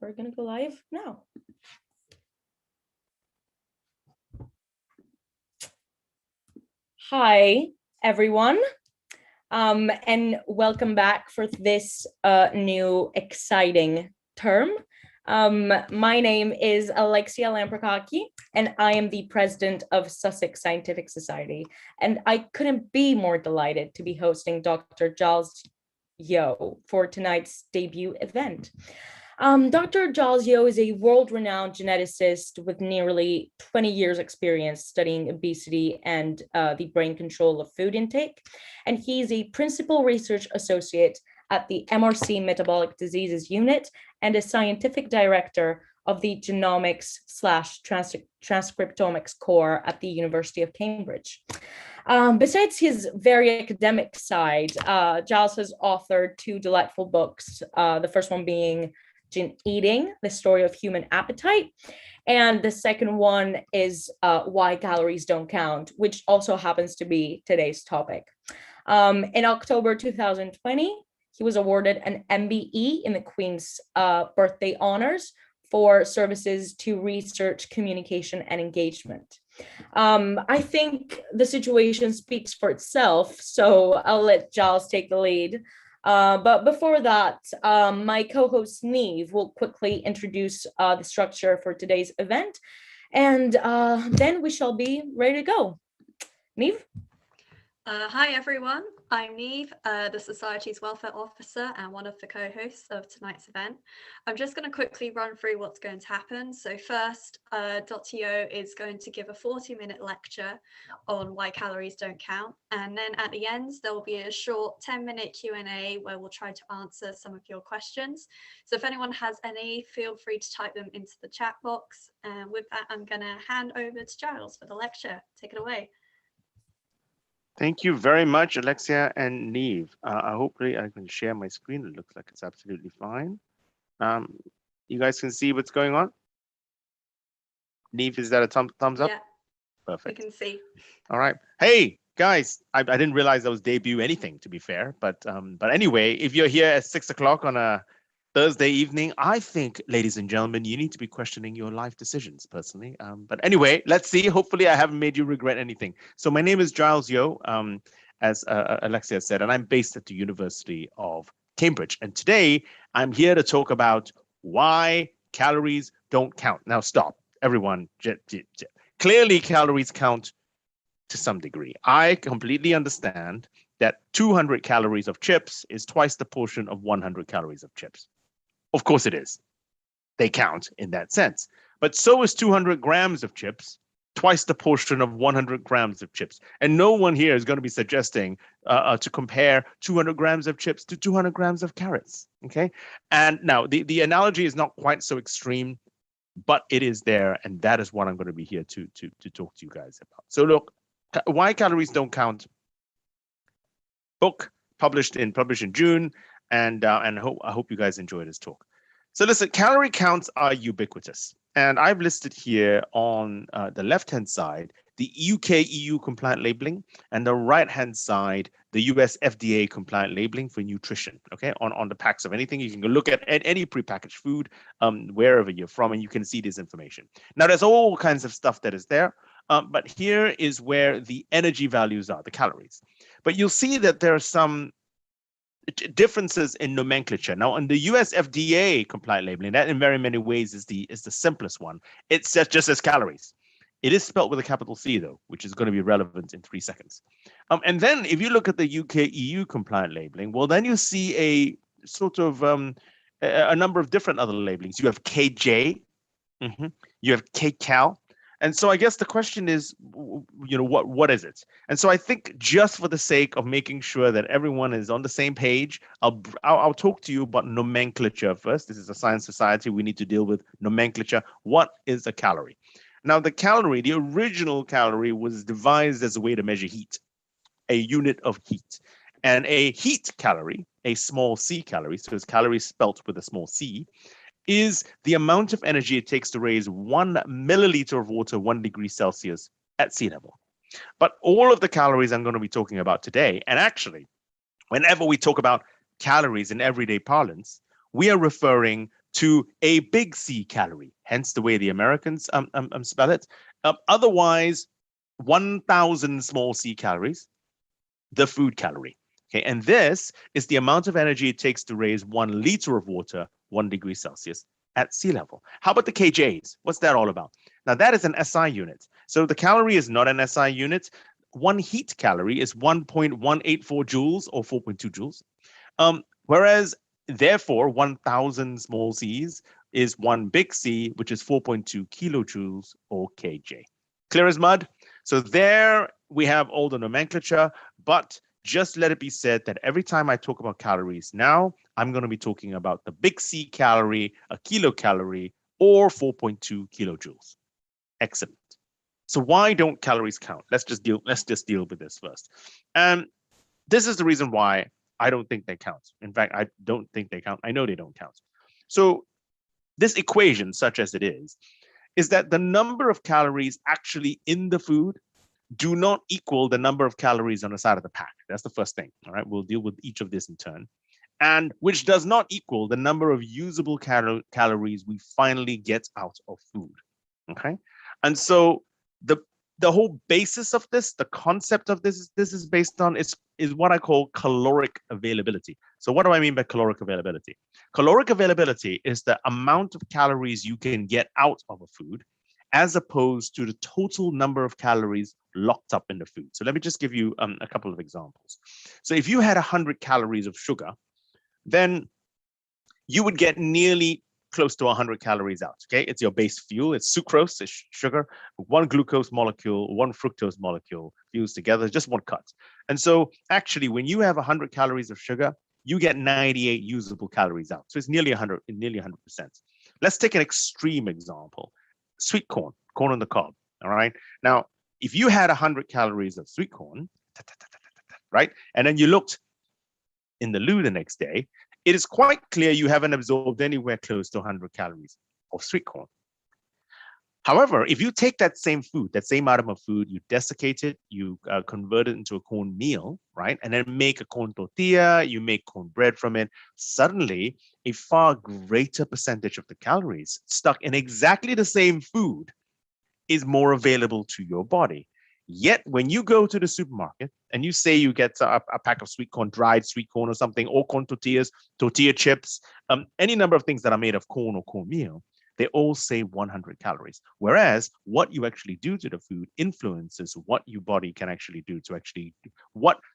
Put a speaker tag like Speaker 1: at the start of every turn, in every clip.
Speaker 1: we're gonna go live now. Hi, everyone, and welcome back for this new exciting term. My name is Alexia Lamprakaki, and I am the president of Sussex Scientific Society. And I couldn't be more delighted to be hosting Dr. Giles Yeo for tonight's debut event. Dr. Giles Yeo is a world-renowned geneticist with nearly 20 years experience studying obesity and the brain control of food intake. And he's a principal research associate at the MRC Metabolic Diseases Unit and a scientific director of the Genomics / Transcriptomics Core at the University of Cambridge. Besides his very academic side, Giles has authored two delightful books, the first one being Eating, the story of human appetite. And the second one is Why Calories Don't Count, which also happens to be today's topic. In October 2020, he was awarded an MBE in the Queen's birthday honors for services to research, communication, and engagement. I think the situation speaks for itself, so I'll let Giles take the lead. But before that, my co-host Neve will quickly introduce the structure for today's event, and then we shall be ready to go. Neve?
Speaker 2: Hi everyone, I'm Neve, the Society's Welfare Officer and one of the co-hosts of tonight's event. I'm just going to quickly run through what's going to happen. So first, Dr. Yeo is going to give a 40-minute lecture on why calories don't count. And then at the end, there will be a short 10-minute Q&A where we'll try to answer some of your questions. So if anyone has any, feel free to type them into the chat box. And with that, I'm going to hand over to Giles for the lecture. Take it away.
Speaker 3: Thank you very much, Alexia and Neve. Hopefully I can share my screen. It looks like it's absolutely fine. You guys can see what's going on? Neve, is that a thumbs up?
Speaker 2: Yeah,
Speaker 3: perfect.
Speaker 2: We can see.
Speaker 3: All right. Hey, guys, I didn't realize I was debut anything, to be fair. But anyway, if you're here at 6 o'clock on a Thursday evening, I think, ladies and gentlemen, you need to be questioning your life decisions, personally. But anyway, let's see. Hopefully, I haven't made you regret anything. So my name is Giles Yeo, as Alexia said, and I'm based at the University of Cambridge. And today, I'm here to talk about why calories don't count. Now, stop, everyone. Clearly, calories count to some degree. I completely understand that 200 calories of chips is twice the portion of 100 calories of chips. Of course it is. They count in that sense. But so is 200 grams of chips, twice the portion of 100 grams of chips. And no one here is going to be suggesting to compare 200 grams of chips to 200 grams of carrots. Okay. And now the analogy is not quite so extreme, but it is there. And that is what I'm going to be here to talk to you guys about. So look, Why Calories Don't Count book published in June. And I hope you guys enjoy this talk. So listen, calorie counts are ubiquitous. And I've listed here on the left-hand side, the UK EU compliant labeling, and the right-hand side, the US FDA compliant labeling for nutrition, okay, on the packs of anything. You can go look at any prepackaged food, wherever you're from, and you can see this information. Now, there's all kinds of stuff that is there, but here is where the energy values are, the calories. But you'll see that there are some differences in nomenclature. Now, on the US FDA compliant labeling, that in very many ways is the simplest one. It just says calories. It is spelled with a capital C, though, which is going to be relevant in 3 seconds. And then if you look at the UK EU compliant labeling, well, then you see a sort of a number of different other labelings. You have KJ, you have KCal. And so I guess the question is, what is it? And so I think just for the sake of making sure that everyone is on the same page, I'll talk to you about nomenclature first. This is a science society. We need to deal with nomenclature. What is a calorie? Now, the original calorie was devised as a way to measure heat, a unit of heat. And a heat calorie, a small c calorie, so it's calories spelt with a small c, is the amount of energy it takes to raise 1 milliliter of water 1 degree Celsius at sea level. But all of the calories I'm going to be talking about today, and actually, whenever we talk about calories in everyday parlance, we are referring to a big C calorie, hence the way the Americans spell it. Otherwise, 1,000 small c calories, the food calorie. Okay, and this is the amount of energy it takes to raise 1 liter of water 1 degree Celsius at sea level. How about the kJs? What's that all about? Now that is an SI unit. So the calorie is not an SI unit. 1 heat calorie is 1.184 joules or 4.2 joules. Whereas therefore 1,000 small c's is 1 big C, which is 4.2 kilojoules or kJ. Clear as mud? So there we have all the nomenclature, but just let it be said that every time I talk about calories now, I'm going to be talking about the big C calorie, a kilocalorie, or 4.2 kilojoules. Excellent. So why don't calories count? Let's just deal with this first. And this is the reason why I don't think they count. In fact, I don't think they count. I know they don't count. So this equation, such as it is that the number of calories actually in the food do not equal the number of calories on the side of the pack. That's the first thing. All right, we'll deal with each of this in turn. And which does not equal the number of usable calories we finally get out of food. Okay, and so the whole basis of this, the concept of this is based on is what I call caloric availability. So what do I mean by caloric availability? Caloric availability is the amount of calories you can get out of a food as opposed to the total number of calories locked up in the food. So let me just give you a couple of examples. So if you had 100 calories of sugar, then you would get nearly close to 100 calories out. Okay, it's your base fuel. It's sucrose, it's sugar, 1 glucose molecule, 1 fructose molecule fused together, just 1 cut. And so actually, when you have 100 calories of sugar, you get 98 usable calories out. So it's nearly 100%. Let's take an extreme example. Sweet corn on the cob. All right. Now, if you had 100 calories of sweet corn, right, and then you looked in the loo the next day, it is quite clear you haven't absorbed anywhere close to 100 calories of sweet corn. However, if you take that same food, that same item of food, you desiccate it, you convert it into a corn meal, right? And then make a corn tortilla, you make corn bread from it. Suddenly, a far greater percentage of the calories stuck in exactly the same food is more available to your body. Yet, when you go to the supermarket and you say you get a pack of sweet corn, dried sweet corn or something, or corn tortillas, tortilla chips, any number of things that are made of corn or cornmeal, they all say 100 calories. Whereas what you actually do to the food influences what your body can actually do to actually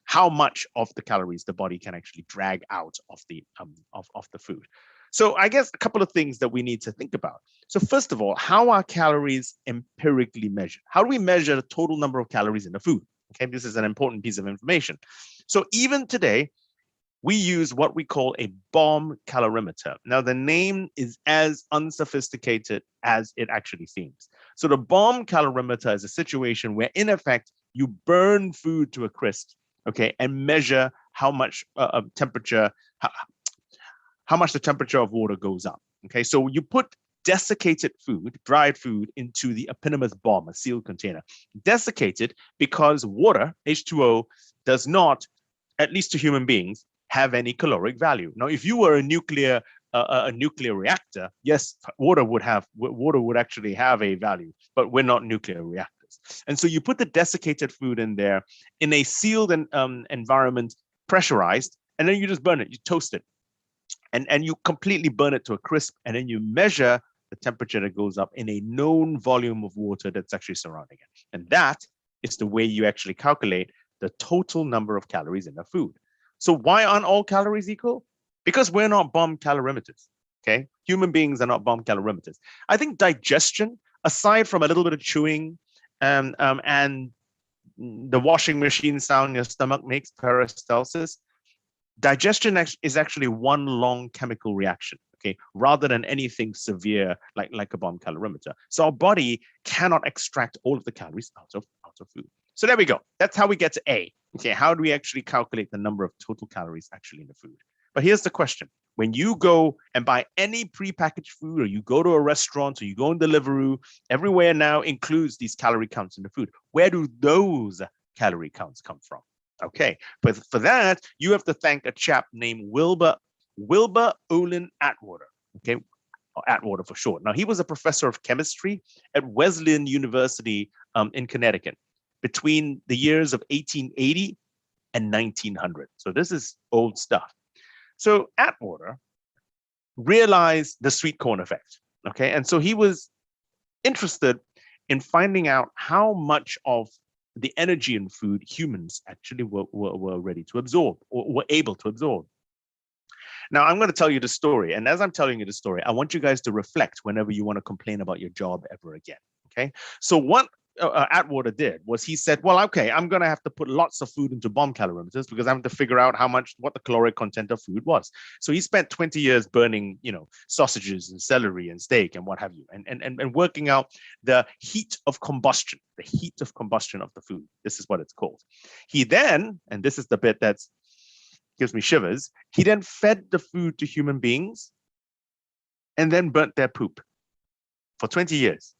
Speaker 3: how much of the calories the body can actually drag out of the food. So I guess a couple of things that we need to think about. So first of all, how are calories empirically measured? How do we measure the total number of calories in the food? Okay, this is an important piece of information. So even today, we use what we call a bomb calorimeter. Now, the name is as unsophisticated as it actually seems. So the bomb calorimeter is a situation where, in effect, you burn food to a crisp, okay, and measure how much temperature, how much the temperature of water goes up. Okay, so you put desiccated food, dried food, into the eponymous bomb, a sealed container. Desiccated because water, H2O, does not, at least to human beings, have any caloric value. Now, if you were a nuclear reactor, yes, water would actually have a value, but we're not nuclear reactors. And so you put the desiccated food in there in a sealed environment, pressurized, and then you just burn it, you toast it. And you completely burn it to a crisp, and then you measure the temperature that goes up in a known volume of water that's actually surrounding it. And that is the way you actually calculate the total number of calories in the food. So why aren't all calories equal? Because we're not bomb calorimeters, okay? Human beings are not bomb calorimeters. I think digestion, aside from a little bit of chewing and the washing machine sound your stomach makes, peristalsis, digestion is actually one long chemical reaction, okay, rather than anything severe like a bomb calorimeter. So our body cannot extract all of the calories out of food. So there we go. That's how we get to A. Okay, how do we actually calculate the number of total calories actually in the food? But here's the question. When you go and buy any prepackaged food, or you go to a restaurant, or you go on Deliveroo, everywhere now includes these calorie counts in the food. Where do those calorie counts come from? Okay, but for that, you have to thank a chap named Wilbur Olin Atwater. Okay, Atwater for short. Now, he was a professor of chemistry at Wesleyan University in Connecticut between the years of 1880 and 1900. So this is old stuff. So Atwater realized the sweet corn effect, okay? And so he was interested in finding out how much of the energy in food humans actually were ready to absorb or were able to absorb. Now, I'm going to tell you the story. And as I'm telling you the story, I want you guys to reflect whenever you want to complain about your job ever again, okay? So what Atwater did was he said, well, okay, I'm going to have to put lots of food into bomb calorimeters because I have to figure out what the caloric content of food was. So he spent 20 years burning, sausages and celery and steak and what have you, and working out the heat of combustion of the food. This is what it's called. He then, and this is the bit that gives me shivers, he then fed the food to human beings and then burnt their poop for 20 years.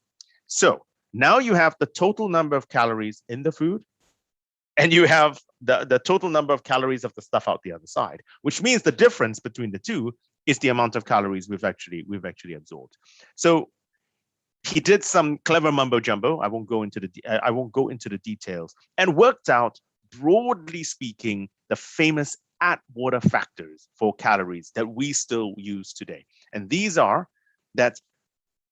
Speaker 3: So now you have the total number of calories in the food, and you have the total number of calories of the stuff out the other side, which means the difference between the two is the amount of calories we've actually absorbed. So he did some clever mumbo jumbo. I won't go into the details, and worked out, broadly speaking, the famous Atwater factors for calories that we still use today. And these are that.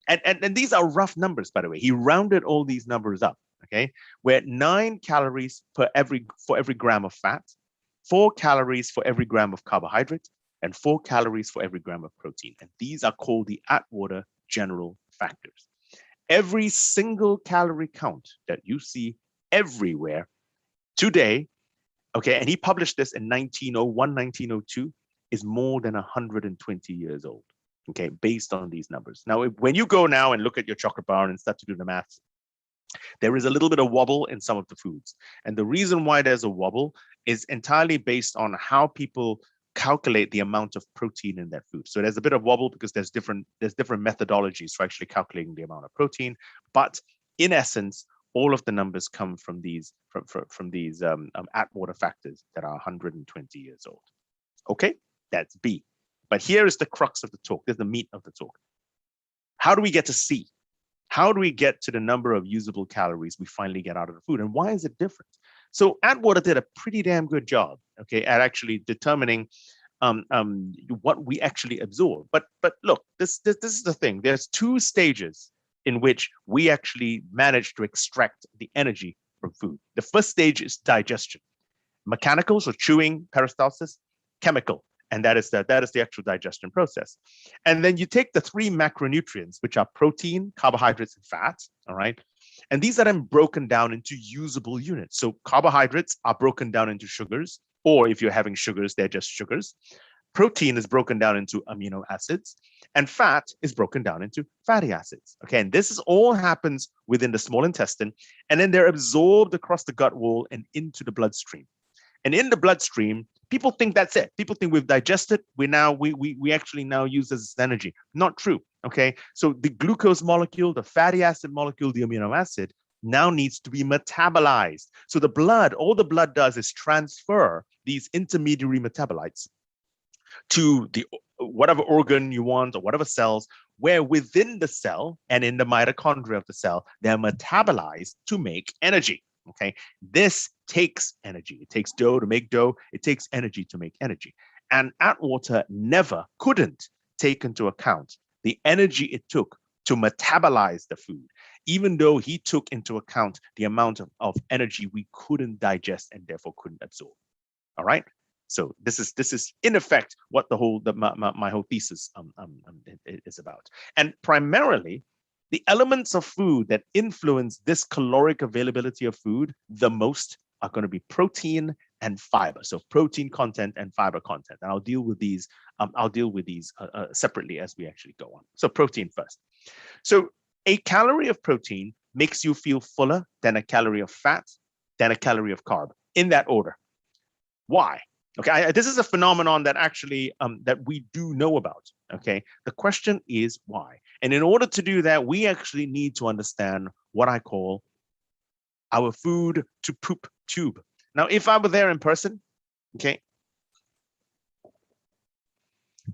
Speaker 3: And these are rough numbers, by the way. He rounded all these numbers up, okay? Where 9 calories for every gram of fat, 4 calories for every gram of carbohydrate, and 4 calories for every gram of protein. And these are called the Atwater general factors. Every single calorie count that you see everywhere today, okay, and he published this in 1901, 1902, is more than 120 years old. Okay, based on these numbers. Now, when you go now and look at your chocolate bar and start to do the maths, there is a little bit of wobble in some of the foods. And the reason why there's a wobble is entirely based on how people calculate the amount of protein in that food. So there's a bit of wobble because there's different methodologies for actually calculating the amount of protein. But in essence, all of the numbers come from these Atwater factors that are 120 years old. Okay, that's B. But here is the crux of the talk. There's the meat of the talk. How do we get to C? How do we get to the number of usable calories we finally get out of the food? And why is it different? So Atwater did a pretty damn good job, okay, at actually determining what we actually absorb. But look, this is the thing. There's 2 stages in which we actually manage to extract the energy from food. The first stage is digestion. Mechanical, so chewing, peristalsis. Chemical, and that is the actual digestion process. And then you take the 3 macronutrients, which are protein, carbohydrates, and fats, all right? And these are then broken down into usable units. So carbohydrates are broken down into sugars, or if you're having sugars, they're just sugars. Protein is broken down into amino acids, and fat is broken down into fatty acids. Okay, and this all happens within the small intestine, and then they're absorbed across the gut wall and into the bloodstream. And in the bloodstream, people think that's it. People think we've digested. We actually now use this as energy. Not true. Okay, so the glucose molecule, the fatty acid molecule, the amino acid now needs to be metabolized. So the blood, all the blood does is transfer these intermediary metabolites to the whatever organ you want or whatever cells, where within the cell and in the mitochondria of the cell, they're metabolized to make energy. Okay, this takes energy. It takes dough to make dough. It takes energy to make energy. And Atwater couldn't take into account the energy it took to metabolize the food, even though he took into account the amount of energy we couldn't digest and therefore couldn't absorb. All right. So this is in effect what my whole thesis is about. And primarily, the elements of food that influence this caloric availability of food the most are going to be protein and fiber. So protein content and fiber content. And I'll deal with these separately as we actually go on. So protein first. So a calorie of protein makes you feel fuller than a calorie of fat, than a calorie of carb, in that order. Why? Okay, this is a phenomenon that actually that we do know about. Okay, the question is why? And in order to do that, we actually need to understand what I call our food to poop tube. Now, if I were there in person, okay,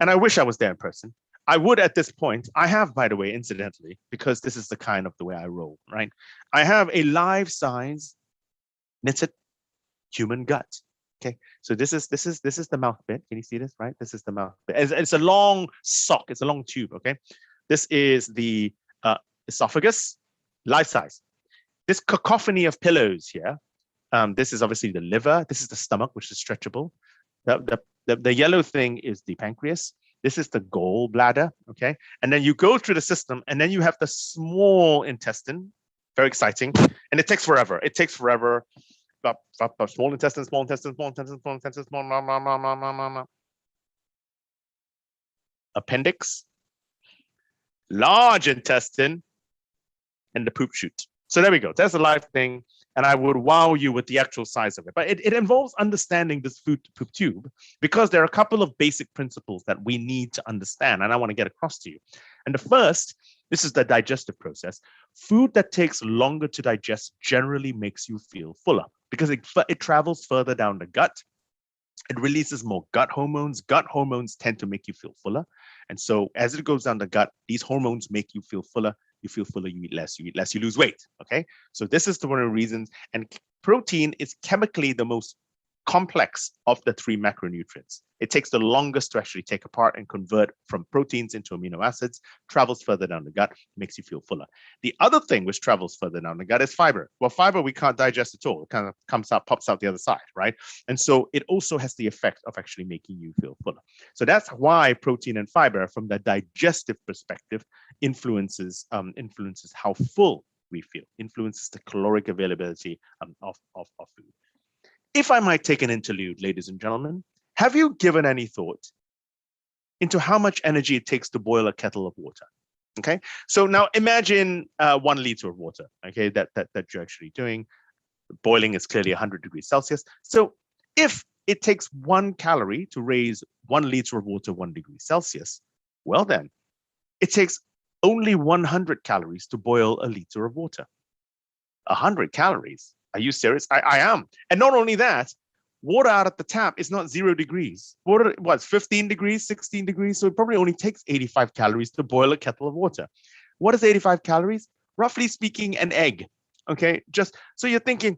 Speaker 3: and I wish I was there in person, I would at this point, I have, by the way, incidentally, because this is the kind of the way I roll, right? I have a life-size knitted human gut. Okay, so this is the mouth bit. Can you see this? Right, this is the mouth bit. It's a long sock. It's a long tube. Okay, this is the esophagus, life size. This cacophony of pillows here. This is obviously the liver. This is the stomach, which is stretchable. The yellow thing is the pancreas. This is the gallbladder. Okay, and then you go through the system, and then you have the small intestine. Very exciting, and it takes forever. It takes forever. Small intestine, small intestine, small intestine, small intestine, small appendix, large intestine, and the poop chute. So there we go. That's a live thing, and I would wow you with the actual size of it. But it involves understanding this food poop tube, because there are a couple of basic principles that we need to understand, and I want to get across to you. And the first, this is the digestive process. Food that takes longer to digest generally makes you feel fuller, because it travels further down the gut. It releases more gut hormones. Gut hormones tend to make you feel fuller. And so as it goes down the gut, these hormones make you feel fuller. You feel fuller, you eat less, you lose weight. Okay. So this is one of the reasons. And protein is chemically the most complex of the three macronutrients. It takes the longest to actually take apart and convert from proteins into amino acids, travels further down the gut, makes you feel fuller. The other thing which travels further down the gut is fiber. Well, fiber we can't digest at all. It kind of comes out, pops out the other side, right? And so it also has the effect of actually making you feel fuller. So that's why protein and fiber, from the digestive perspective, influences how full we feel, influences the caloric availability of food. If I might take an interlude, ladies and gentlemen, have you given any thought into how much energy it takes to boil a kettle of water? Okay, so now imagine 1 liter of water, okay, that you're actually doing. Boiling is clearly 100 degrees Celsius. So if it takes 1 calorie to raise 1 liter of water 1 degree Celsius, well then, it takes only 100 calories to boil a liter of water. 100 calories? Are you serious? I am. And not only that, water out at the tap is not 0 degrees. Water, what's 15 degrees, 16 degrees? So it probably only takes 85 calories to boil a kettle of water. What is 85 calories? Roughly speaking, an egg. Okay, just so you're thinking,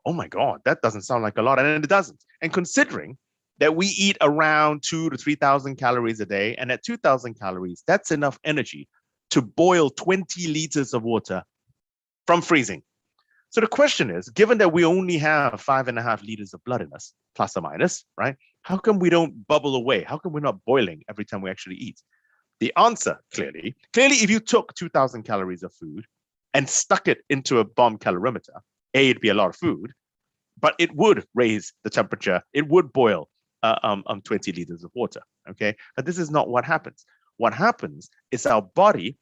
Speaker 3: oh my God, that doesn't sound like a lot. And it doesn't. And considering that we eat around 2,000 to 3,000 calories a day, and at 2,000 calories, that's enough energy to boil 20 liters of water from freezing. So the question is, given that we only have 5.5 liters of blood in us, plus or minus, right? How come we don't bubble away? How come we're not boiling every time we actually eat? The answer, clearly, if you took 2,000 calories of food and stuck it into a bomb calorimeter, it'd be a lot of food, but it would raise the temperature. It would boil 20 liters of water, okay? But this is not what happens. What happens is our body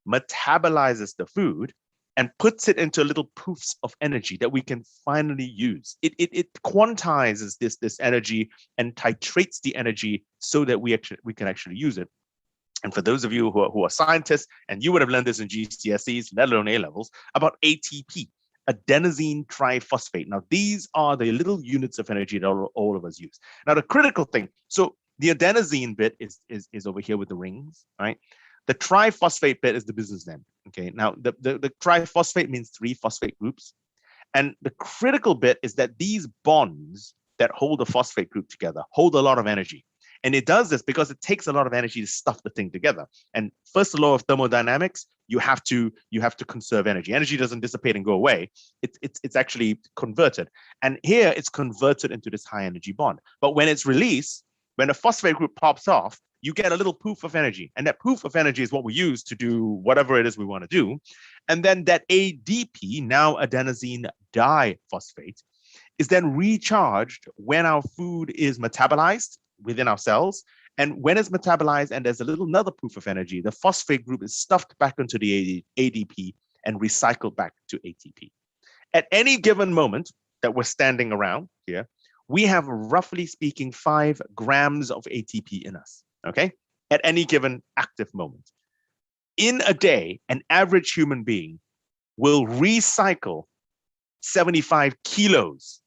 Speaker 3: metabolizes the food and puts it into little poofs of energy that we can finally use. It quantizes this energy and titrates the energy so that we can actually use it. And for those of you who are scientists, and you would have learned this in GCSEs, let alone A levels, about ATP, adenosine triphosphate. Now, these are the little units of energy that all of us use. Now, the critical thing, so the adenosine bit is over here with the rings, right? The triphosphate bit is the business end. Okay, now the triphosphate means 3 phosphate groups. And the critical bit is that these bonds that hold the phosphate group together hold a lot of energy. And it does this because it takes a lot of energy to stuff the thing together. And first law of thermodynamics, you have to conserve energy. Energy doesn't dissipate and go away. It's actually converted. And here it's converted into this high energy bond. But when it's released, when a phosphate group pops off, you get a little poof of energy. And that poof of energy is what we use to do whatever it is we want to do. And then that ADP, now adenosine diphosphate, is then recharged when our food is metabolized within our cells. And when it's metabolized and there's another poof of energy, the phosphate group is stuffed back into the ADP and recycled back to ATP. At any given moment that we're standing around here, we have, roughly speaking, 5 grams of ATP in us. Okay, at any given active moment. In a day, an average human being will recycle 75 kilos,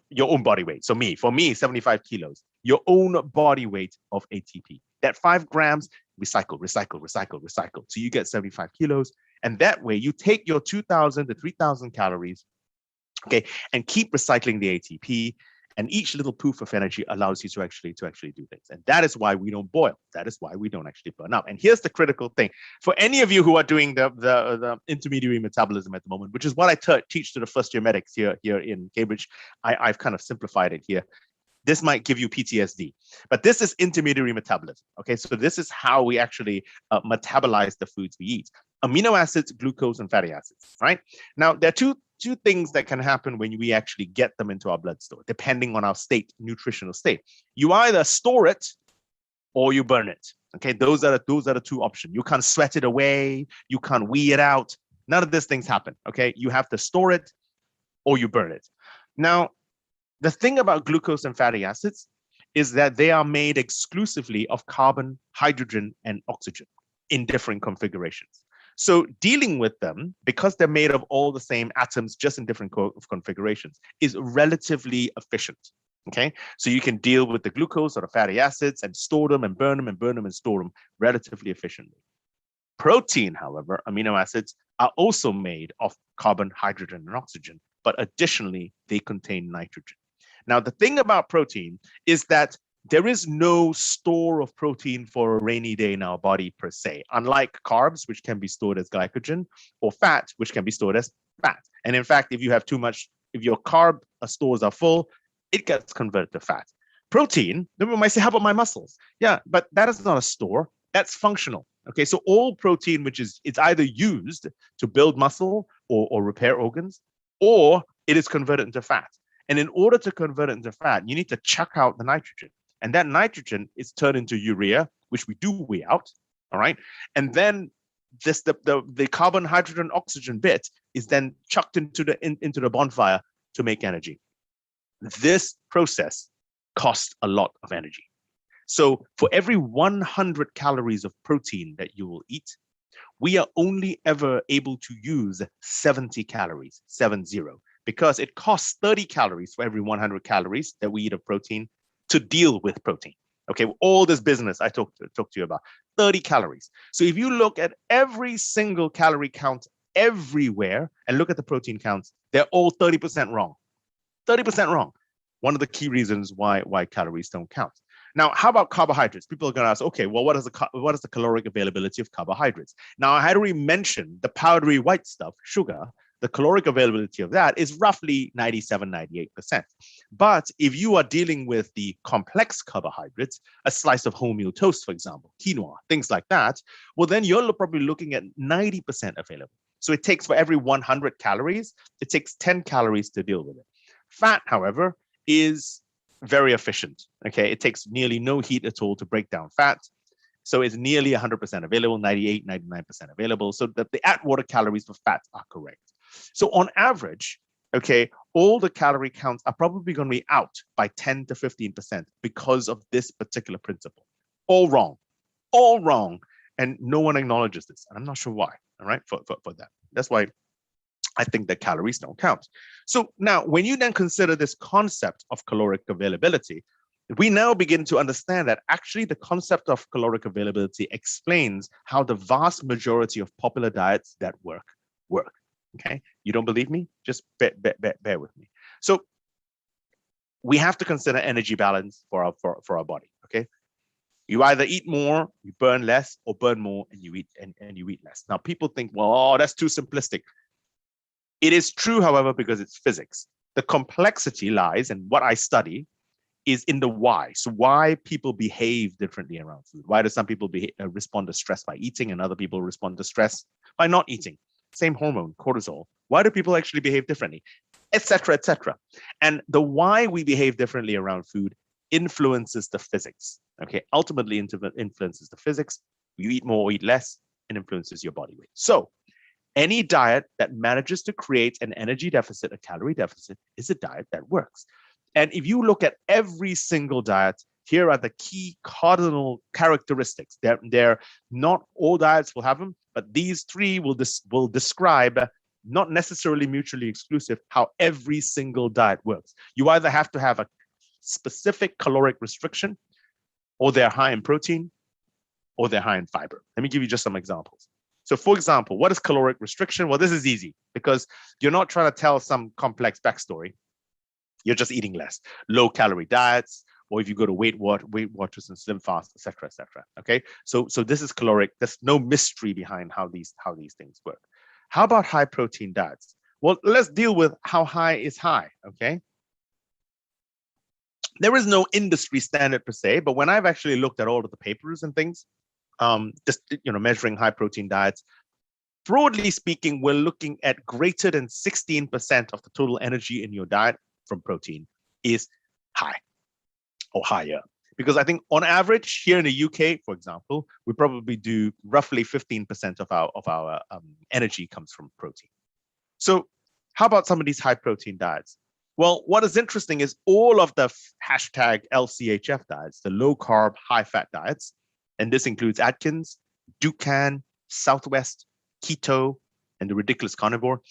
Speaker 3: your own body weight. So for me, 75 kilos, your own body weight of ATP. That 5 grams, recycle. So you get 75 kilos. And that way you take your 2,000 to 3,000 calories, okay, and keep recycling the ATP. And each little poof of energy allows you to actually do things. And that is why we don't boil. That is why we don't actually burn up. And here's the critical thing. For any of you who are doing the intermediary metabolism at the moment, which is what I teach to the first year medics here in Cambridge, I've kind of simplified it here. This might give you PTSD, but this is intermediary metabolism. Okay, so this is how we actually metabolize the foods we eat: amino acids, glucose, and fatty acids. Right now, there are two things that can happen when we actually get them into our blood store, depending on our nutritional state. You either store it or you burn it. Okay, those are the two options. You can't sweat it away. You can't wee it out. None of these things happen. Okay, you have to store it or you burn it. Now, the thing about glucose and fatty acids is that they are made exclusively of carbon, hydrogen, and oxygen in different configurations. So dealing with them, because they're made of all the same atoms, just in different configurations, is relatively efficient. Okay, so you can deal with the glucose or the fatty acids and store them and burn them and burn them and store them relatively efficiently. Protein, however, amino acids are also made of carbon, hydrogen, and oxygen, but additionally, they contain nitrogen. Now, the thing about protein is that there is no store of protein for a rainy day in our body per se, unlike carbs, which can be stored as glycogen, or fat, which can be stored as fat. And in fact, if you have too much, if your carb stores are full, it gets converted to fat. Protein, then we might say, how about my muscles? Yeah, but that is not a store, that's functional. Okay, so all protein, it's either used to build muscle or repair organs, or it is converted into fat. And in order to convert it into fat, you need to chuck out the nitrogen. And that nitrogen is turned into urea, which we do weigh out, all right? And then the carbon, hydrogen, oxygen bit is then chucked into the bonfire to make energy. This process costs a lot of energy. So for every 100 calories of protein that you will eat, we are only ever able to use 70 calories, 70, because it costs 30 calories for every 100 calories that we eat of protein to deal with protein. Okay, all this business I talked to you about, 30 calories. So if you look at every single calorie count everywhere and look at the protein counts, they're all 30% wrong. 30% wrong. One of the key reasons why calories don't count. Now, how about carbohydrates? People are going to ask, okay, well, what is the caloric availability of carbohydrates? Now, I had already mentioned the powdery white stuff, sugar. The caloric availability of that is roughly 97, 98%. But if you are dealing with the complex carbohydrates, a slice of wholemeal toast, for example, quinoa, things like that, well, then you're probably looking at 90% available. So it takes, for every 100 calories, it takes 10 calories to deal with it. Fat, however, is very efficient. Okay, it takes nearly no heat at all to break down fat. So it's nearly 100% available, 98, 99% available. So that the Atwater calories for fat are correct. So on average, okay, all the calorie counts are probably going to be out by 10 to 15% because of this particular principle. All wrong. And no one acknowledges this. And I'm not sure why, all right, for that. That's why I think that calories don't count. So now, when you then consider this concept of caloric availability, we now begin to understand that actually the concept of caloric availability explains how the vast majority of popular diets that work. Okay, you don't believe me? Just bear with me. So we have to consider energy balance for our body. Okay, you either eat more, you burn less, or burn more and you eat less. Now people think, well, oh, that's too simplistic. It is true, however, because it's physics. The complexity lies, and what I study is in the why. So why people behave differently around food. Why do some people respond to stress by eating and other people respond to stress by not eating? Same hormone, cortisol. Why do people actually behave differently? Etc., etc. And the why we behave differently around food influences the physics. Okay, ultimately influences the physics. You eat more or eat less, it influences your body weight. So any diet that manages to create an energy deficit, a calorie deficit, is a diet that works. And if you look at every single diet, here are the key cardinal characteristics. They're not all diets will have them, but these three will describe, not necessarily mutually exclusive, how every single diet works. You either have to have a specific caloric restriction, or they're high in protein, or they're high in fiber. Let me give you just some examples. So for example, what is caloric restriction? Well, this is easy because you're not trying to tell some complex backstory. You're just eating less. Low calorie diets, or if you go to Weight Watchers and Slim Fast, et cetera, et cetera. Okay, so this is caloric. There's no mystery behind how these things work. How about high protein diets? Well, let's deal with how high is high. Okay, there is no industry standard per se, but when I've actually looked at all of the papers and things, just measuring high protein diets, broadly speaking, we're looking at greater than 16% of the total energy in your diet from protein is high or higher. Because I think on average here in the UK, for example, we probably do roughly 15% of our energy comes from protein. So how about some of these high protein diets? Well, what is interesting is all of the hashtag LCHF diets, the low carb, high fat diets, and this includes Atkins, Dukan, Southwest, Keto, and the ridiculous carnivore.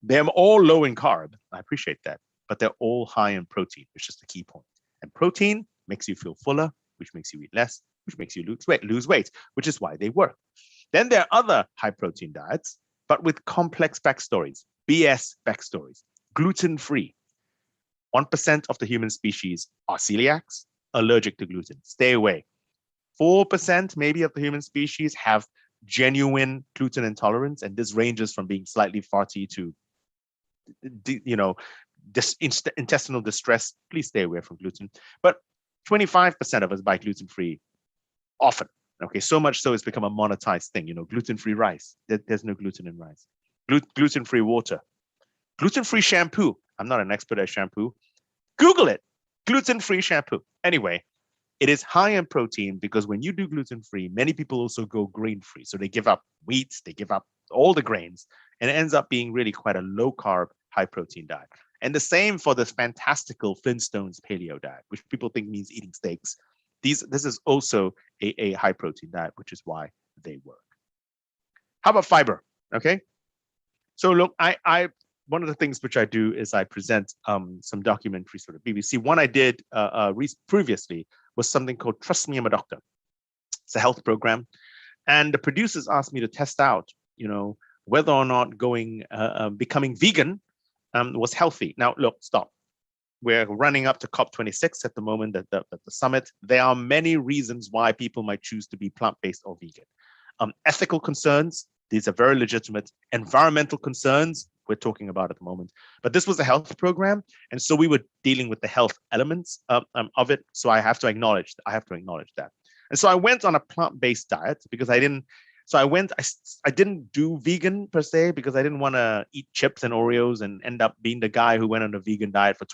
Speaker 3: They're all low in carb. I appreciate that, but they're all high in protein, which is the key point. And protein makes you feel fuller, which makes you eat less, which makes you lose weight, which is why they work. Then there are other high protein diets, but with complex backstories, BS backstories, gluten-free. 1% of the human species are celiacs, allergic to gluten. Stay away. 4% maybe of the human species have genuine gluten intolerance, and this ranges from being slightly farty to, intestinal distress. Please stay away from gluten. But 25% of us buy gluten-free often. Okay, so much so it's become a monetized thing. Gluten-free rice. There's no gluten in rice. Gluten-free water. Gluten-free shampoo. I'm not an expert at shampoo. Google it. Gluten-free shampoo. Anyway, it is high in protein because when you do gluten-free, many people also go grain-free. So they give up wheat, they give up all the grains, and it ends up being really quite a low-carb, high-protein diet. And the same for this fantastical Flintstones paleo diet, which people think means eating steaks. This is also a high-protein diet, which is why they work. How about fiber? Okay. So look, I one of the things which I do is I present some documentaries for the BBC. One I did previously was something called Trust Me, I'm a Doctor. It's a health program. And the producers asked me to test out, whether or not becoming vegan was healthy. Now, look, stop. We're running up to COP26 at the moment at the summit. There are many reasons why people might choose to be plant-based or vegan. Ethical concerns, these are very legitimate. Environmental concerns, we're talking about at the moment. But this was a health program, and so we were dealing with the health elements of it. So I have to acknowledge that. And so I went on a plant-based diet because I didn't do vegan per se because I didn't want to eat chips and Oreos and end up being the guy who went on a vegan diet for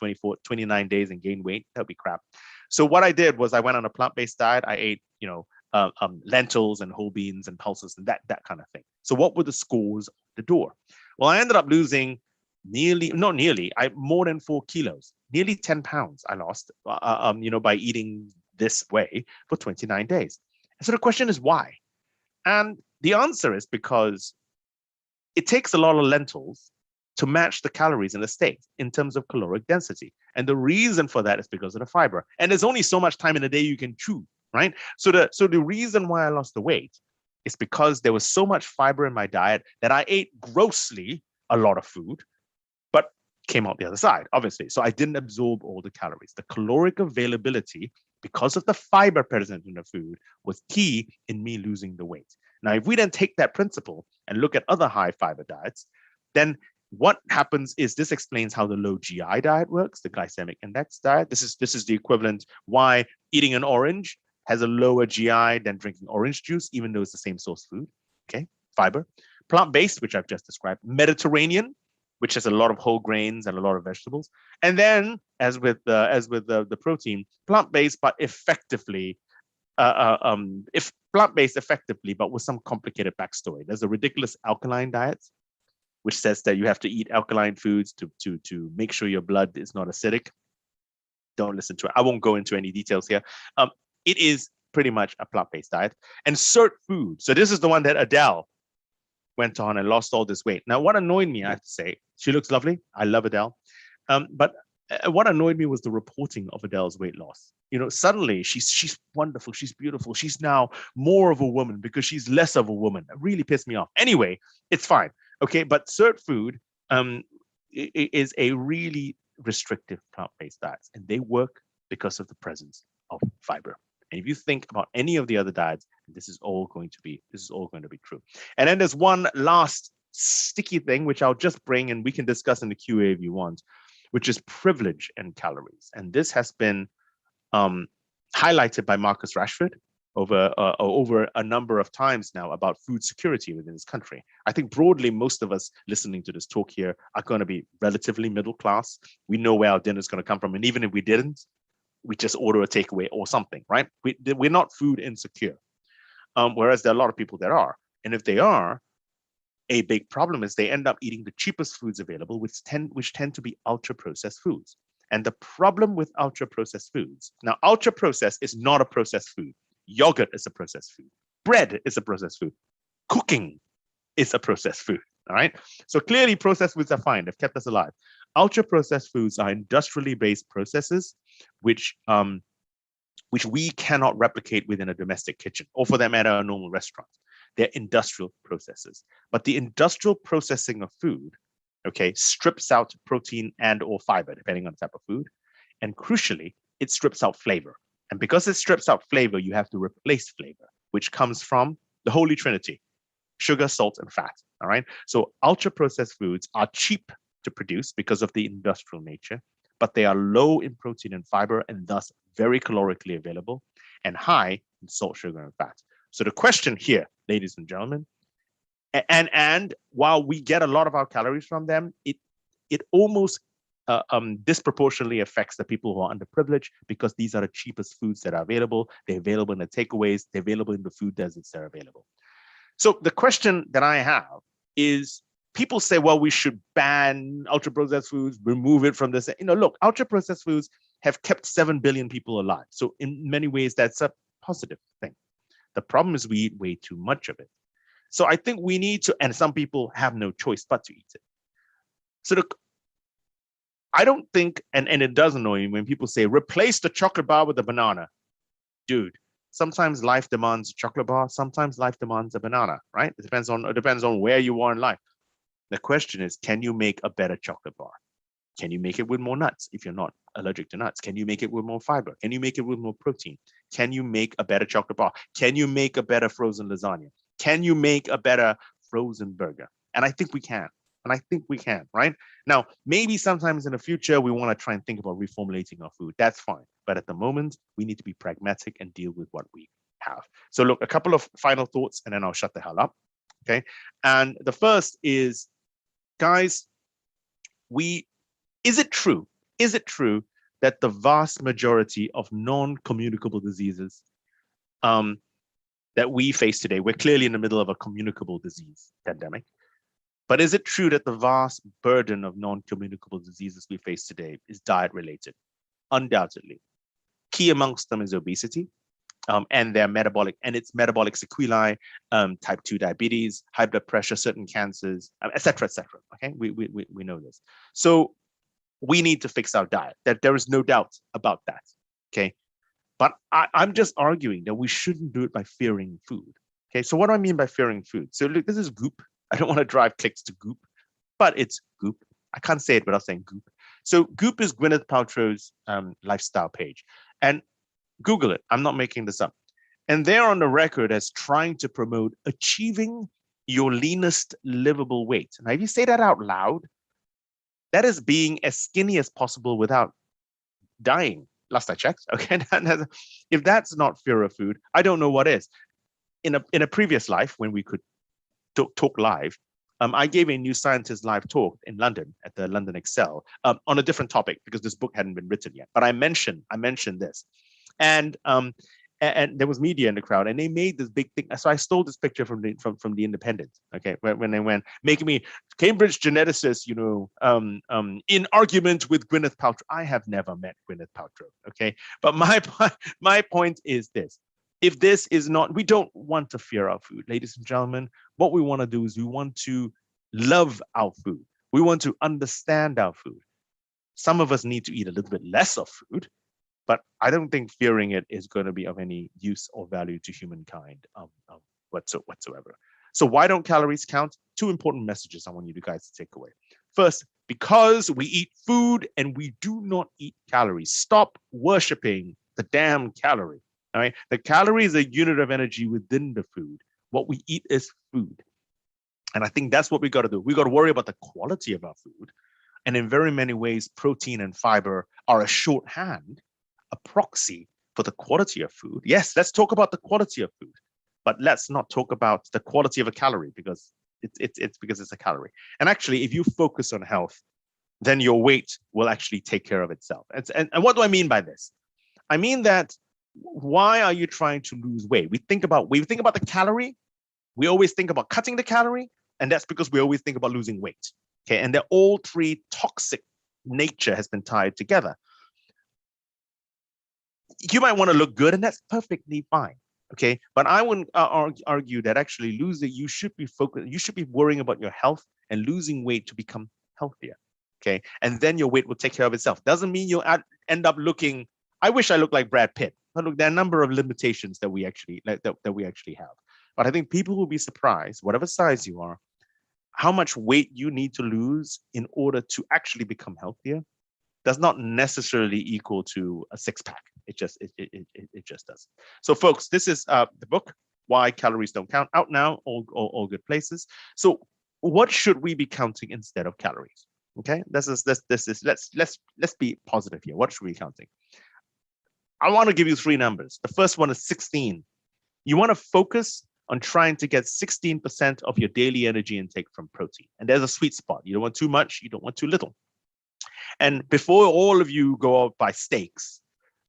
Speaker 3: 29 days and gained weight. That would be crap. So what I did was I went on a plant-based diet. I ate, lentils and whole beans and pulses and that kind of thing. So what were the scores at the door? Well, I ended up losing more than 4 kilos, nearly 10 pounds I lost, by eating this way for 29 days. So the question is why? And the answer is because it takes a lot of lentils to match the calories in the steak in terms of caloric density. And the reason for that is because of the fiber. And there's only so much time in a day you can chew, right? So the reason why I lost the weight is because there was so much fiber in my diet that I ate grossly a lot of food, but came out the other side, obviously. So I didn't absorb all the calories. The caloric availability, because of the fiber present in the food, was key in me losing the weight. Now, if we then take that principle and look at other high fiber diets, then what happens is this explains how the low GI diet works, the glycemic index diet. This is the equivalent why eating an orange has a lower GI than drinking orange juice, even though it's the same source food. Okay, fiber. Plant-based, which I've just described. Mediterranean, which has a lot of whole grains and a lot of vegetables. And then, as with the protein, plant-based, but effectively, if plant-based effectively, but with some complicated backstory. There's a ridiculous alkaline diet, which says that you have to eat alkaline foods to make sure your blood is not acidic. Don't listen to it. I won't go into any details here. It is pretty much a plant-based diet. And cert food. So this is the one that Adele went on and lost all this weight. Now, what annoyed me, I have to say, she looks lovely. I love Adele. But what annoyed me was the reporting of Adele's weight loss. You know, suddenly she's wonderful, she's beautiful, she's now more of a woman because she's less of a woman. It really pissed me off. Anyway, it's fine. Okay, but cert food is a really restrictive plant-based diets, and they work because of the presence of fiber. And if you think about any of the other diets, this is all going to be true. And then there's one last sticky thing which I'll just bring, and we can discuss in the QA if you want, which is privilege and calories. And this has been highlighted by Marcus Rashford over a number of times now about food security within this country. I think broadly, most of us listening to this talk here are going to be relatively middle class. We know where our dinner is going to come from. And even if we didn't, we just order a takeaway or something, right? We're not food insecure. Whereas there are a lot of people that are. And if they are, a big problem is they end up eating the cheapest foods available, which tend to be ultra-processed foods. And the problem with ultra-processed foods, now ultra-processed is not a processed food. Yogurt is a processed food. Bread is a processed food. Cooking is a processed food, all right? So clearly processed foods are fine. They've kept us alive. Ultra-processed foods are industrially based processes which we cannot replicate within a domestic kitchen, or for that matter, a normal restaurant. They're industrial processes. But the industrial processing of food, okay, strips out protein and or fiber, depending on the type of food. And crucially, it strips out flavor. And because it strips out flavor, you have to replace flavor, which comes from the Holy Trinity: sugar, salt, and fat, all right? So ultra-processed foods are cheap to produce because of the industrial nature, but they are low in protein and fiber and thus very calorically available, and high in salt, sugar, and fat. So the question here, ladies and gentlemen, and while we get a lot of our calories from them, it almost disproportionately affects the people who are underprivileged, because these are the cheapest foods that are available. They're available in the takeaways. They're available in the food deserts that are available. So the question that I have is, people say, well, we should ban ultra-processed foods, remove it from this. You know, look, ultra-processed foods have kept 7 billion people alive. So in many ways, that's a positive thing. The problem is we eat way too much of it. So I think we need to, and some people have no choice but to eat it. So I don't think, and it does annoy me when people say, replace the chocolate bar with a banana. Dude, sometimes life demands a chocolate bar, sometimes life demands a banana, right? It depends on where you are in life. The question is, can you make a better chocolate bar? Can you make it with more nuts if you're not allergic to nuts? Can you make it with more fiber? Can you make it with more protein? Can you make a better chocolate bar? Can you make a better frozen lasagna? Can you make a better frozen burger? And I think we can. And I think we can, right? Now, maybe sometimes in the future, we want to try and think about reformulating our food. That's fine. But at the moment, we need to be pragmatic and deal with what we have. So look, a couple of final thoughts, and then I'll shut the hell up. Okay. And the first is, guys, is it true that the vast majority of non-communicable diseases that we face today, we're clearly in the middle of a communicable disease pandemic, but is it true that the vast burden of non-communicable diseases we face today is diet related? Undoubtedly. Key amongst them is obesity and their metabolic sequelae, type 2 diabetes, high blood pressure, certain cancers, et cetera, et cetera. Okay, we know this. So we need to fix our diet. There is no doubt about that. Okay, but I'm just arguing that we shouldn't do it by fearing food. Okay, so what do I mean by fearing food? So look, this is Goop. I don't want to drive clicks to Goop, but it's Goop. I can't say it without saying Goop. So Goop is Gwyneth Paltrow's lifestyle page, and Google it. I'm not making this up. And they're on the record as trying to promote achieving your leanest livable weight. Now, if you say that out loud, that is being as skinny as possible without dying. Last I checked. Okay, if that's not fear of food, I don't know what is. In a previous life, when we could talk live, I gave a New Scientist live talk in London at the London Excel on a different topic because this book hadn't been written yet. But I mentioned this, and there was media in the crowd, and they made this big thing. So I stole this picture from the Independent. Okay, when they went making me Cambridge geneticist, in argument with Gwyneth Paltrow. I have never met Gwyneth Paltrow. Okay, but my point is this. If this is not, we don't want to fear our food, ladies and gentlemen. What we want to do is we want to love our food. We want to understand our food. Some of us need to eat a little bit less of food, but I don't think fearing it is going to be of any use or value to humankind whatsoever. So why don't calories count? Two important messages I want you guys to take away. First, because we eat food and we do not eat calories. Stop worshiping the damn calorie. All right. The calorie is a unit of energy within the food. What we eat is food. And I think that's what we got to do. We got to worry about the quality of our food. And in very many ways, protein and fiber are a shorthand, a proxy for the quality of food. Yes, let's talk about the quality of food, but let's not talk about the quality of a calorie because it's because it's a calorie. And actually, if you focus on health, then your weight will actually take care of itself. And what do I mean by this? I mean that why are you trying to lose weight? We think about the calorie, we always think about cutting the calorie, and that's because we always think about losing weight. Okay, and they're all three toxic nature has been tied together. You might want to look good, and that's perfectly fine. Okay, but I wouldn't argue that actually losing, you should be focused, you should be worrying about your health and losing weight to become healthier. Okay, and then your weight will take care of itself. Doesn't mean you'll end up looking. I wish I looked like Brad Pitt. But look, there are a number of limitations that we actually have. But I think people will be surprised, whatever size you are, how much weight you need to lose in order to actually become healthier does not necessarily equal to a six-pack. It just doesn't. So folks, this is the book, Why Calories Don't Count, out now, all good places. So what should we be counting instead of calories? Okay, let's be positive here. What should we be counting? I want to give you three numbers. The first one is 16. You want to focus on trying to get 16% of your daily energy intake from protein. And there's a sweet spot. You don't want too much, you don't want too little. And before all of you go out by steaks,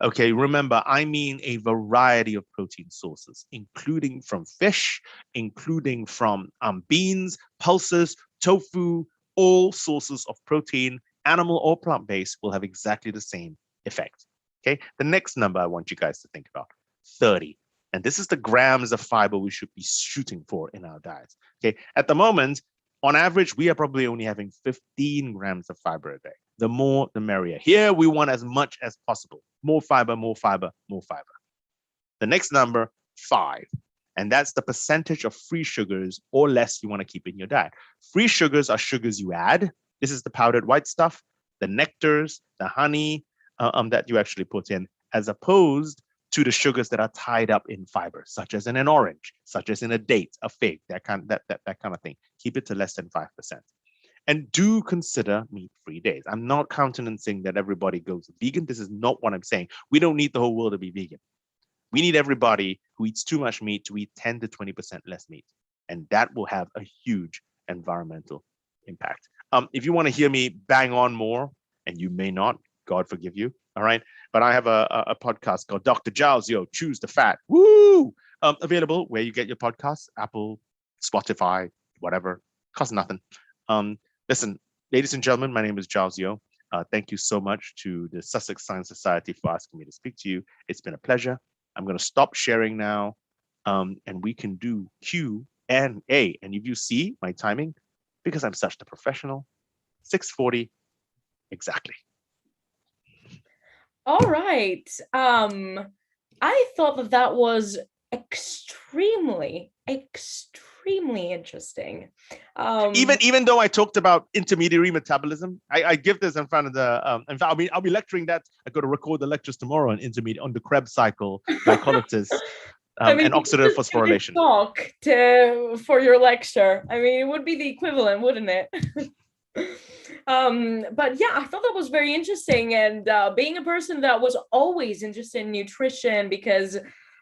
Speaker 3: okay, remember, I mean a variety of protein sources, including from fish, including from beans, pulses, tofu, all sources of protein, animal or plant-based, will have exactly the same effect. Okay, the next number I want you guys to think about, 30. And this is the grams of fiber we should be shooting for in our diets. Okay, at the moment, on average, we are probably only having 15 grams of fiber a day. The more, the merrier. Here, we want as much as possible. More fiber, more fiber, more fiber. The next number, 5. And that's the percentage of free sugars or less you want to keep in your diet. Free sugars are sugars you add. This is the powdered white stuff, the nectars, the honey that you actually put in, as opposed to the sugars that are tied up in fiber, such as in an orange, such as in a date, a fig, that kind of thing. Keep it to less than 5%. And do consider meat-free days. I'm not countenancing that everybody goes vegan. This is not what I'm saying. We don't need the whole world to be vegan. We need everybody who eats too much meat to eat 10 to 20% less meat. And that will have a huge environmental impact. If you want to hear me bang on more, and you may not, God forgive you, all right? But I have a podcast called Dr. Giles Yeo, Choose the Fat. Woo! Available where you get your podcasts, Apple, Spotify, whatever. Costs nothing. Listen, ladies and gentlemen, my name is Giles Yeo. Thank you so much to the Sussex Science Society for asking me to speak to you. It's been a pleasure. I'm going to stop sharing now, and we can do Q&A. And if you see my timing, because I'm such a professional, 6:40 exactly.
Speaker 1: All right. I thought that was extremely interesting.
Speaker 3: Even though I talked about intermediary metabolism, I give this in front of the. In fact, I'll be lecturing that. I got to record the lectures tomorrow on intermediate on the Krebs cycle, glycolysis, and oxidative phosphorylation.
Speaker 1: Talk for your lecture. I mean, it would be the equivalent, wouldn't it? But yeah, I thought that was very interesting. And being a person that was always interested in nutrition because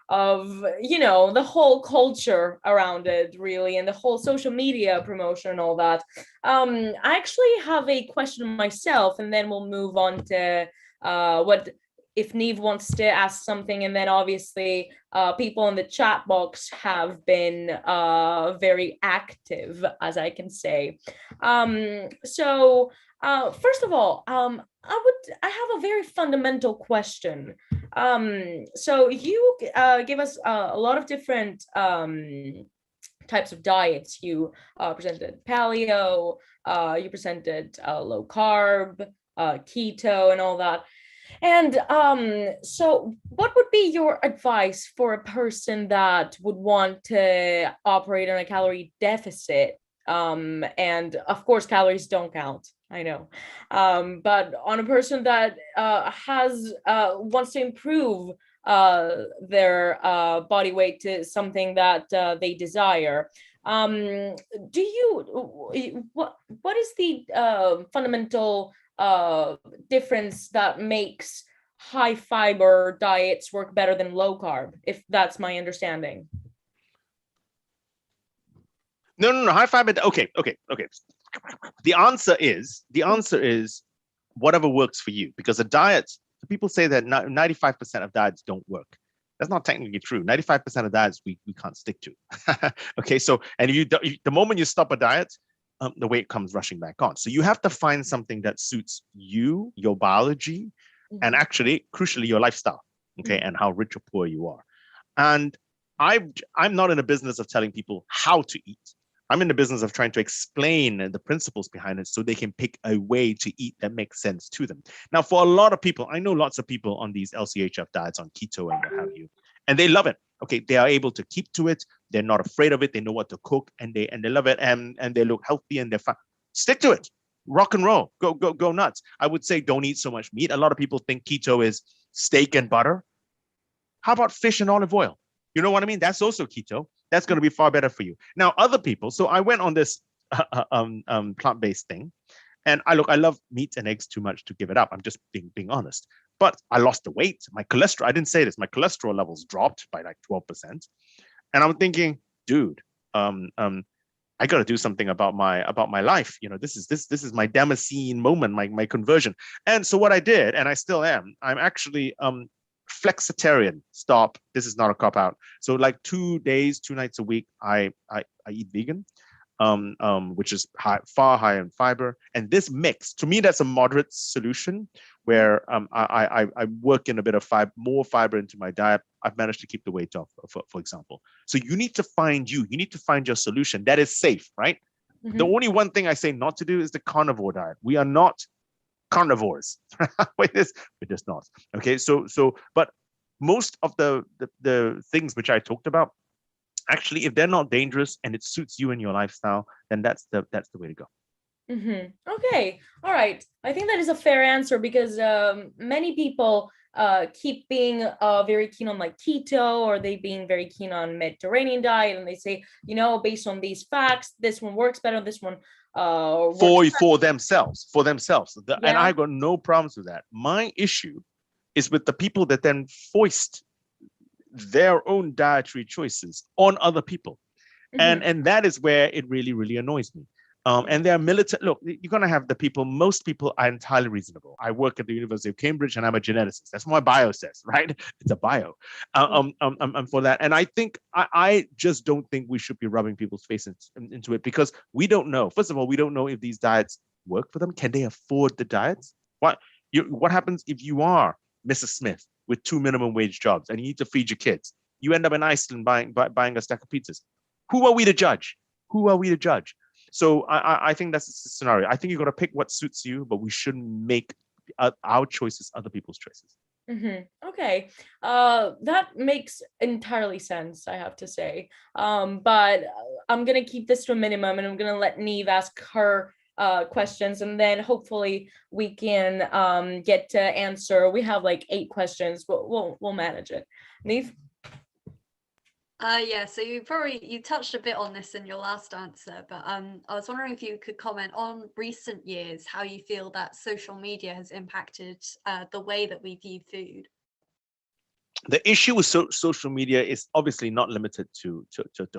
Speaker 1: of, you know, the whole culture around it, really, and the whole social media promotion and all that. I actually have a question myself, and then we'll move on to what if Neve wants to ask something, and then obviously people in the chat box have been very active, as I can say. So first of all, I have a very fundamental question. So you give us a lot of different types of diets. You presented paleo, you presented low carb, keto and all that. And so what would be your advice for a person that would want to operate on a calorie deficit? And of course, calories don't count, I know. But on a person that wants to improve their body weight to something that they desire, what is the fundamental difference that makes high fiber diets work better than low carb, if that's my understanding?
Speaker 3: No. High fiber. Okay. The answer is whatever works for you, because a diet, people say that 95% of diets don't work. That's not technically true. 95% of diets we can't stick to. Okay, so and the moment you stop a diet, the weight comes rushing back on. So you have to find something that suits you, your biology, and actually, crucially, your lifestyle. Okay, and how rich or poor you are. And I'm not in the business of telling people how to eat. I'm in the business of trying to explain the principles behind it so they can pick a way to eat that makes sense to them. Now, for a lot of people, I know lots of people on these LCHF diets, on keto and what have you, and they love it. Okay, they are able to keep to it. They're not afraid of it. They know what to cook, and they love it, and they look healthy, and they're fine. Stick to it. Rock and roll. Go nuts. I would say don't eat so much meat. A lot of people think keto is steak and butter. How about fish and olive oil? You know what I mean? That's also keto. That's going to be far better for you. Now, other people, so I went on this plant-based thing, and I love meat and eggs too much to give it up. I'm just being honest. But I lost the weight. My cholesterol, I didn't say this, my cholesterol levels dropped by like 12%. And I'm thinking, dude, I got to do something about my life. You know, this is my Damascene moment, my conversion. And so what I did, and I still am, I'm actually flexitarian. Stop. This is not a cop out. So like 2 days, 2 nights a week, I eat vegan, which is far higher in fiber. And this mix, to me, that's a moderate solution where I work in a bit of more fiber into my diet. I've managed to keep the weight off, for example. So you need to find your solution that is safe, right? Mm-hmm. The only one thing I say not to do is the carnivore diet. We are not carnivores. We're just not. Okay, so but most of the things which I talked about, actually, if they're not dangerous and it suits you and your lifestyle, then that's the way to go.
Speaker 1: Okay, all right. I think that is a fair answer, because many people keep being very keen on like keto, or they being very keen on Mediterranean diet, and they say, you know, based on these facts, this one works better, this one
Speaker 3: for themselves. Yeah. And I got no problems with that. My issue is with the people that then foist their own dietary choices on other people. And that is where it really, really annoys me. And they're militant. Look, you're going to have the people, most people are entirely reasonable. I work at the University of Cambridge and I'm a geneticist. That's what my bio says, right? It's a bio. For that. And I think, I just don't think we should be rubbing people's faces into it, because we don't know. First of all, we don't know if these diets work for them. Can they afford the diets? What happens if you are Mrs. Smith with 2 minimum wage jobs and you need to feed your kids? You end up in Iceland buying a stack of pizzas. Who are we to judge? So I think that's the scenario. I think you got to pick what suits you, but we shouldn't make our choices other people's choices.
Speaker 1: Okay, that makes entirely sense, I have to say. But I'm gonna keep this to a minimum, and I'm gonna let Neve ask her questions, and then hopefully we can get to answer. We have like 8 questions, but we'll manage it. Neve?
Speaker 2: Yeah, so you touched a bit on this in your last answer, but I was wondering if you could comment on recent years, how you feel that social media has impacted the way that we view food.
Speaker 3: The issue with social media is obviously not limited to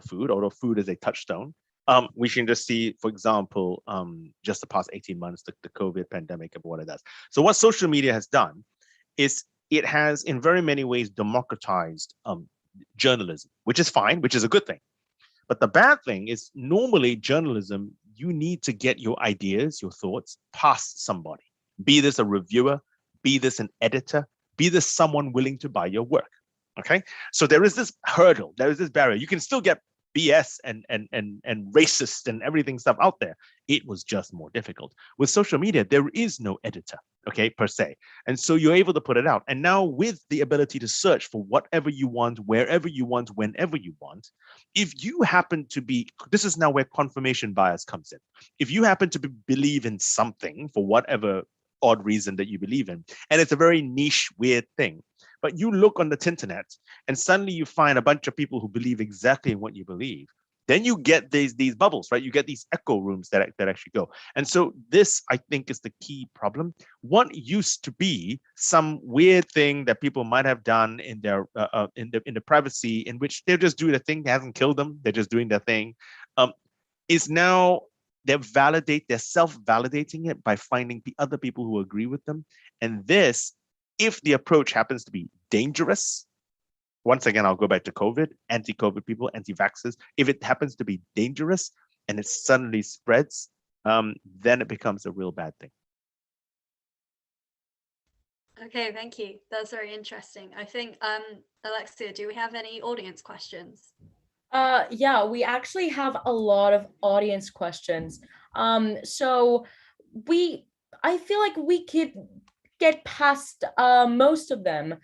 Speaker 3: food, although food is a touchstone. We can just see, for example, just the past 18 months, the COVID pandemic and what it does. So what social media has done is it has, in very many ways, democratized journalism, which is fine, which is a good thing. But the bad thing is, normally journalism, you need to get your ideas, your thoughts past somebody, be this a reviewer, be this an editor, be this someone willing to buy your work. Okay, so there is this hurdle, there is this barrier. You can still get BS and racist and everything stuff out there. It was just more difficult. With social media, there is no editor, okay, per se. And so you're able to put it out. And now with the ability to search for whatever you want, wherever you want, whenever you want, if you happen to be, this is now where confirmation bias comes in. If you happen to believe in something for whatever odd reason that you believe in, and it's a very niche, weird thing, but you look on the internet and suddenly you find a bunch of people who believe exactly in what you believe, then you get these bubbles, right? You get these echo rooms that actually go. And so this, I think, is the key problem. What used to be some weird thing that people might have done in their in the privacy, in which they're just doing a thing that hasn't killed them, they're just doing their thing, is now they're self-validating it by finding the other people who agree with them. And this, if the approach happens to be dangerous, once again, I'll go back to COVID, anti-COVID people, anti-vaxxers. If it happens to be dangerous and it suddenly spreads, then it becomes a real bad thing.
Speaker 2: Okay, thank you. That's very interesting. I think, Alexia, do we have any audience questions?
Speaker 1: Yeah, we actually have a lot of audience questions. So I feel like we could get past most of them.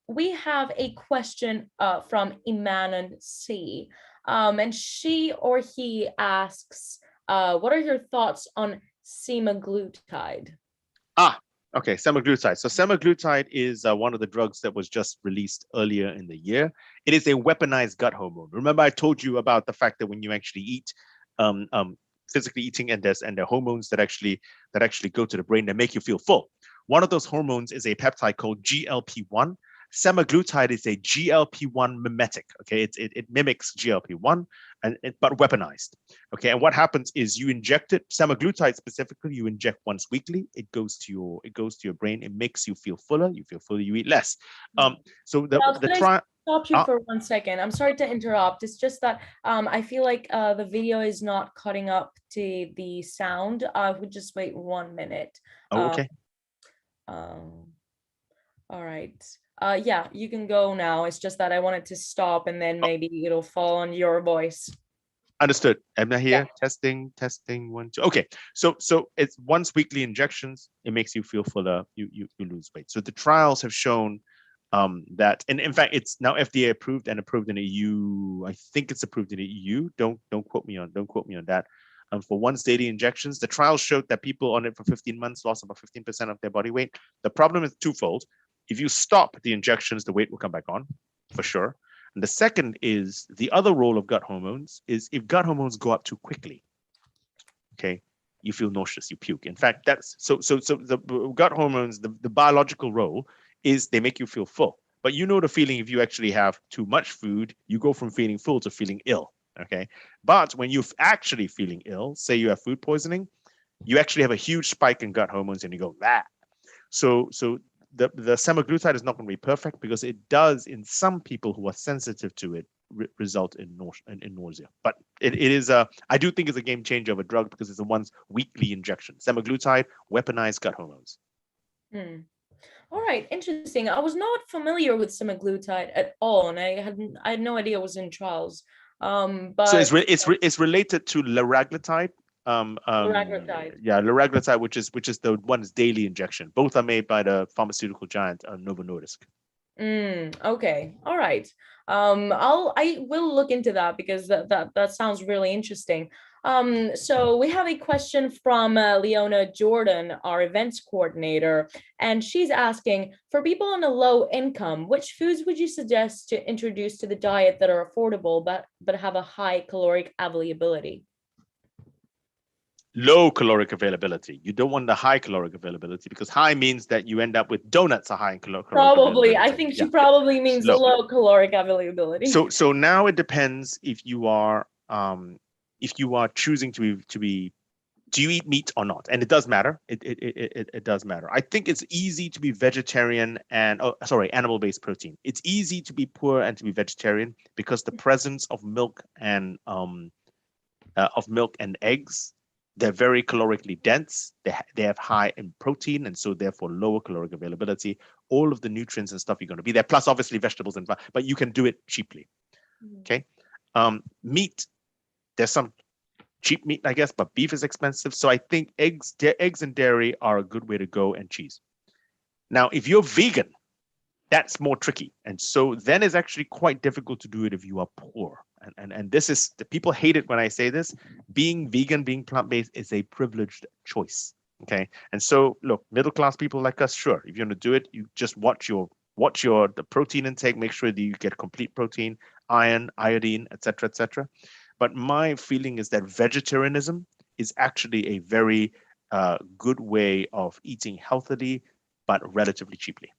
Speaker 1: We have a question from Imanan C. And she or he asks, what are your thoughts on semaglutide?
Speaker 3: Okay, semaglutide. So semaglutide is one of the drugs that was just released earlier in the year. It is a weaponized gut hormone. Remember, I told you about the fact that when you actually eat, physically eating, and there are hormones that actually go to the brain that make you feel full. One of those hormones is a peptide called GLP-1. Semaglutide is a GLP-1 mimetic. Okay, it mimics GLP-1 but weaponized. Okay, and what happens is you inject it. Semaglutide specifically, you inject once weekly. It goes to your brain. It makes you feel fuller. You feel fuller. You eat less. So the trial.
Speaker 1: Stop you for 1 second. I'm sorry to interrupt. It's just that I feel like the video is not cutting up to the sound. Would just wait 1 minute.
Speaker 3: Oh, okay.
Speaker 1: All right. Yeah, you can go now. It's just that I wanted to stop and then maybe it'll fall on your voice.
Speaker 3: Understood. Am I here?
Speaker 1: Yeah.
Speaker 3: Testing 1, 2. Okay. So it's once weekly injections. It makes you feel fuller. You lose weight. So the trials have shown that, and in fact, it's now FDA approved and approved in the EU. I think it's approved in the EU. Don't quote me on that. For once daily injections, the trials showed that people on it for 15 months lost about 15% of their body weight. The problem is twofold. If you stop the injections, the weight will come back on, for sure. And the second is the other role of gut hormones is if gut hormones go up too quickly, okay, you feel nauseous, you puke. In fact, that's so the gut hormones, the biological role is they make you feel full. But you know the feeling if you actually have too much food, you go from feeling full to feeling ill. Okay. But when you're actually feeling ill, say you have food poisoning, you actually have a huge spike in gut hormones and you go, that. So the semaglutide is not going to be perfect because it does, in some people who are sensitive to it, result in nausea. But it is I do think it's a game changer of a drug because it's a once weekly injection. Semaglutide, weaponized gut hormones.
Speaker 1: All right, interesting. I was not familiar with semaglutide at all, and I had no idea it was in trials. But
Speaker 3: so it's related to liraglutide.
Speaker 1: Liraglutide.
Speaker 3: Yeah, liraglutide, which is the one's daily injection. Both are made by the pharmaceutical giant Novo Nordisk.
Speaker 1: Okay, all right. I will look into that because that sounds really interesting. So we have a question from Leona Jordan, our events coordinator, and she's asking, for people on a low income, which foods would you suggest to introduce to the diet that are affordable but have a high caloric availability?
Speaker 3: Low caloric availability. You don't want the high caloric availability because high means that you end up with donuts are high in caloric
Speaker 1: probably. I think she probably means low caloric availability.
Speaker 3: So now it depends if you are choosing to be do you eat meat or not? And it does matter. It does matter. I think it's easy to be vegetarian and animal-based protein. It's easy to be poor and to be vegetarian because the presence of milk and eggs, they're very calorically dense. They have high in protein and so therefore lower caloric availability. All of the nutrients and stuff you're going to be there. Plus, obviously, vegetables but you can do it cheaply. Okay. Meat, there's some cheap meat, I guess, but beef is expensive. So I think eggs and dairy are a good way to go, and cheese. Now, if you're vegan, that's more tricky. And so then it's actually quite difficult to do it if you are poor. And this is, the people hate it when I say this. Being vegan, being plant-based is a privileged choice. Okay. And so look, middle class people like us, sure, if you're going to do it, you just watch the protein intake, make sure that you get complete protein, iron, iodine, etc., etc. But my feeling is that vegetarianism is actually a very good way of eating healthily, but relatively cheaply.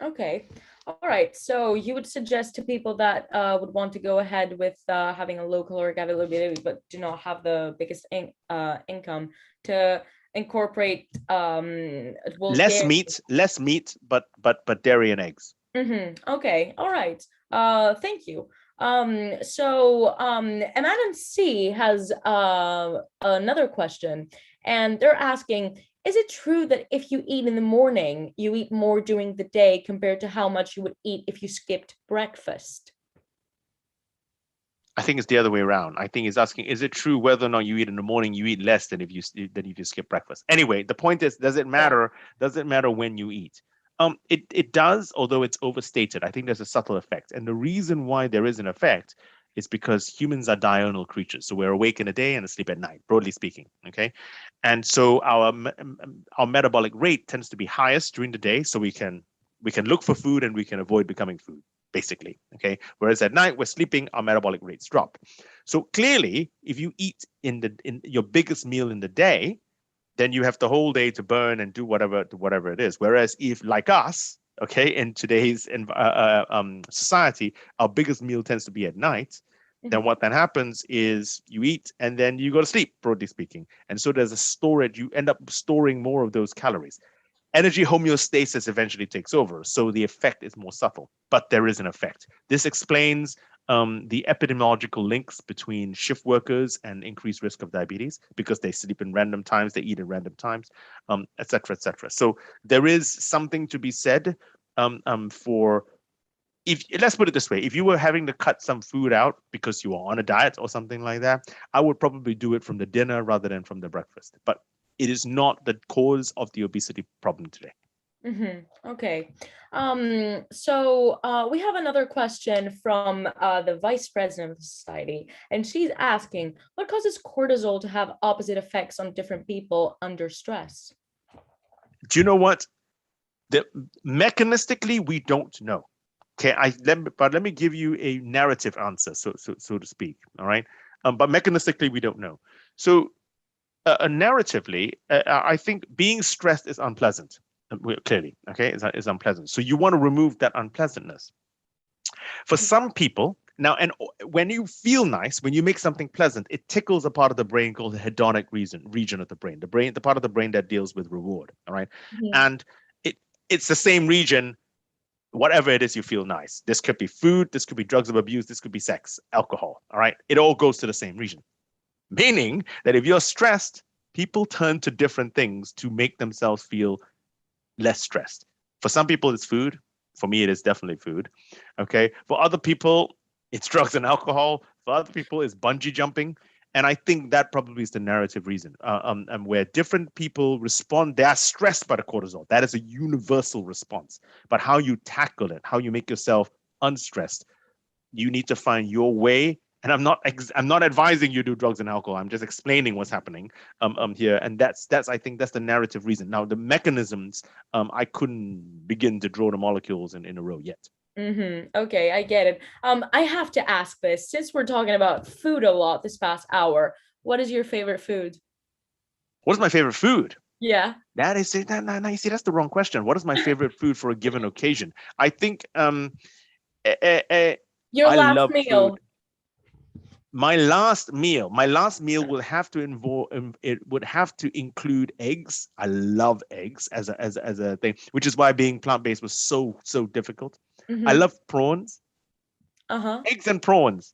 Speaker 1: Okay. All right. So you would suggest to people that would want to go ahead with having a low caloric availability, but do not have the biggest income, to incorporate
Speaker 3: less meat, but dairy and eggs.
Speaker 1: Okay. All right. Thank you. Madam C has another question, and they're asking, is it true that if you eat in the morning, you eat more during the day compared to how much you would eat if you skipped breakfast?
Speaker 3: I think it's the other way around. I think he's asking, is it true whether or not you eat in the morning, you eat less than if you skip breakfast? Anyway, the point is, does it matter? Does it matter when you eat? It does, although it's overstated. I think there's a subtle effect. And the reason why there is an effect is because humans are diurnal creatures. So we're awake in the day and asleep at night, broadly speaking. Okay. And so our metabolic rate tends to be highest during the day. So we can look for food and we can avoid becoming food, basically. Okay. Whereas at night we're sleeping, our metabolic rates drop. So clearly, if you eat in your biggest meal in the day, then you have the whole day to burn and do whatever it is. Whereas if, like us, okay, in today's society, our biggest meal tends to be at night, then what then happens is you eat and then you go to sleep, broadly speaking. And so there's a storage, you end up storing more of those calories. Energy homeostasis eventually takes over. So the effect is more subtle, but there is an effect. This explains the epidemiological links between shift workers and increased risk of diabetes, because they sleep in random times, they eat in random times, et cetera, et cetera. So there is something to be said for, let's put it this way, if you were having to cut some food out because you are on a diet or something like that, I would probably do it from the dinner rather than from the breakfast. But it is not the cause of the obesity problem today.
Speaker 1: Okay. So we have another question from the vice president of the society, and she's asking, what causes cortisol to have opposite effects on different people under stress?
Speaker 3: Do you know what? Mechanistically, we don't know. Okay, let me give you a narrative answer, so to speak. All right, but mechanistically, we don't know. So narratively, I think being stressed is unpleasant. Clearly, okay, is unpleasant. So you want to remove that unpleasantness. For some people, now, and when you feel nice, when you make something pleasant, it tickles a part of the brain called the hedonic region of the brain, the part of the brain that deals with reward. All right, and it's the same region. Whatever it is, you feel nice. This could be food, this could be drugs of abuse, this could be sex, alcohol. All right, it all goes to the same region. Meaning that if you're stressed, people turn to different things to make themselves feel less stressed. For some people, it's food. For me, it is definitely food. Okay. For other people, it's drugs and alcohol. For other people, it's bungee jumping. And I think that probably is the narrative reason. And where different people respond, they are stressed by the cortisol. That is a universal response. But how you tackle it, how you make yourself unstressed, you need to find your way. And I'm not advising you do drugs and alcohol. I'm just explaining what's happening here, and that's I think that's the narrative reason. Now the mechanisms, I couldn't begin to draw the molecules in a row yet.
Speaker 1: Okay, I get it. I have to ask this, since we're talking about food a lot this past hour. What is your favorite food?
Speaker 3: What is my favorite food?
Speaker 1: Yeah.
Speaker 3: That is it. No, you see, that's the wrong question. What is my favorite food for a given occasion? I think
Speaker 1: your last meal.
Speaker 3: Food. My last meal will have to involve, it would have to include eggs. I love eggs as a thing, which is why being plant-based was so difficult. I love prawns. Eggs and prawns.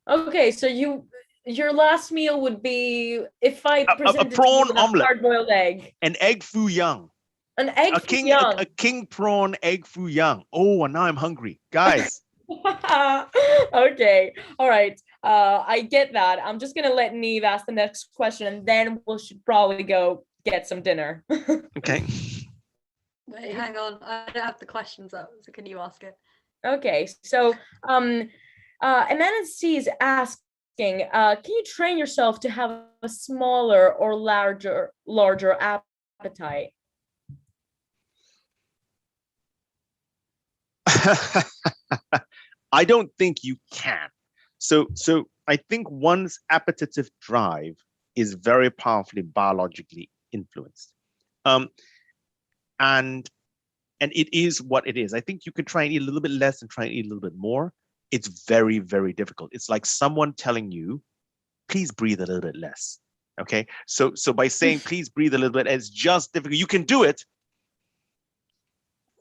Speaker 1: Okay, so your last meal would be, if I presented
Speaker 3: a prawn omelet,
Speaker 1: hard-boiled egg,
Speaker 3: an egg foo young,
Speaker 1: a king
Speaker 3: prawn egg foo young. Oh, and now I'm hungry, guys.
Speaker 1: Okay, all right. I get that. I'm just gonna let Neve ask the next question, and then we should probably go get some dinner.
Speaker 3: Okay.
Speaker 2: Wait, hang on. I don't have the questions up, so can you ask it?
Speaker 1: Okay, so MNC is asking, can you train yourself to have a smaller or larger appetite?
Speaker 3: I don't think you can. So I think one's appetitive drive is very powerfully biologically influenced. And it is what it is. I think you could try and eat a little bit less and try and eat a little bit more. It's very, very difficult. It's like someone telling you, please breathe a little bit less. Okay. So by saying please breathe a little bit, it's just difficult. You can do it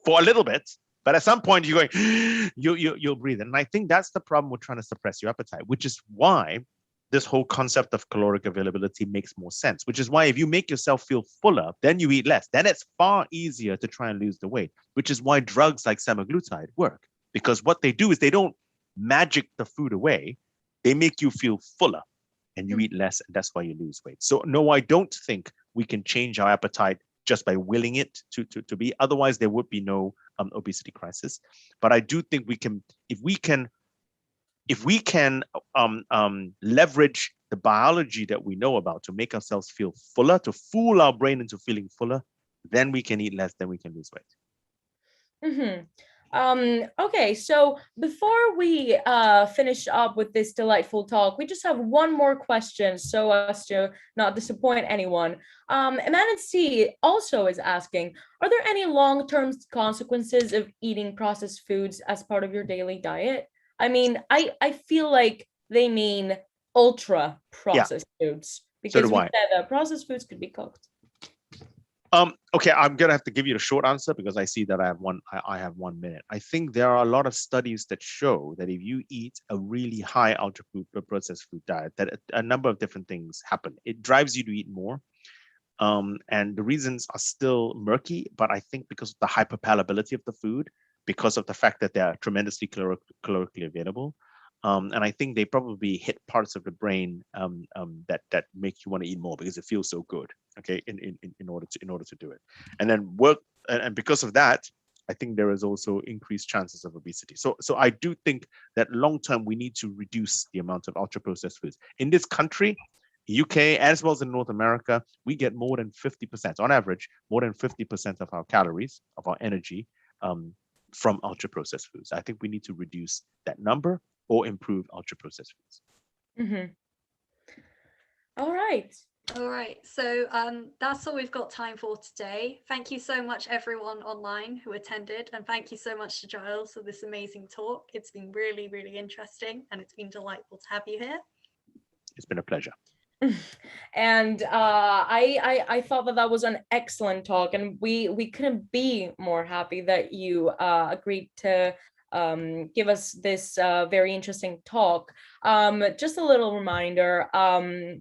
Speaker 3: for a little bit, but at some point you're going, you'll breathe. And I think that's the problem with trying to suppress your appetite, which is why this whole concept of caloric availability makes more sense, which is why if you make yourself feel fuller, then you eat less. Then it's far easier to try and lose the weight, which is why drugs like semaglutide work. Because what they do is they don't magic the food away. They make you feel fuller and you eat less, and that's why you lose weight. So no, I don't think we can change our appetite just by willing it to be. Otherwise, there would be no obesity crisis. But I do think we can, if we can leverage the biology that we know about to make ourselves feel fuller, to fool our brain into feeling fuller, then we can eat less, then we can lose weight.
Speaker 1: Okay, so before we finish up with this delightful talk, we just have one more question so as to not disappoint anyone. MNC also is asking, are there any long-term consequences of eating processed foods as part of your daily diet? I mean, I feel like they mean ultra processed foods, because we said that processed foods could be cooked.
Speaker 3: Okay, I'm gonna have to give you the short answer because I see that I have 1 minute. I think there are a lot of studies that show that if you eat a really high ultra processed food diet, that a number of different things happen. It drives you to eat more. And the reasons are still murky, but I think because of the hyperpalatability of the food, because of the fact that they are tremendously calorically available. And I think they probably hit parts of the brain that make you want to eat more because it feels so good. Okay, in order to do it, and then work, and because of that, I think there is also increased chances of obesity. So I do think that long term we need to reduce the amount of ultra processed foods in this country. UK as well as in North America, we get more than 50%, on average, more than 50% of our calories, of our energy, from ultra processed foods. I think we need to reduce that number or improve ultra processed foods.
Speaker 2: All right, so that's all we've got time for today. Thank you so much everyone online who attended, and thank you so much to Giles for this amazing talk. It's been really, really interesting, and it's been delightful to have you here.
Speaker 3: It's been a pleasure.
Speaker 1: And I thought that was an excellent talk, and we couldn't be more happy that you agreed to give us this very interesting talk. Just a little reminder,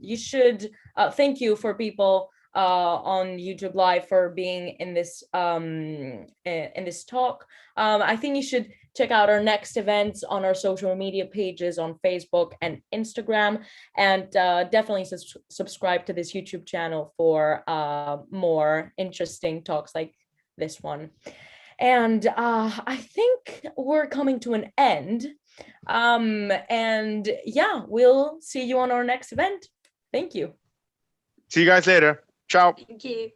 Speaker 1: you should thank you for people on YouTube Live for being in this talk. I think you should check out our next events on our social media pages on Facebook and Instagram, and definitely subscribe to this YouTube channel for more interesting talks like this one. And I think we're coming to an end. And yeah, we'll see you on our next event. Thank you.
Speaker 3: See you guys later. Ciao.
Speaker 2: Thank you.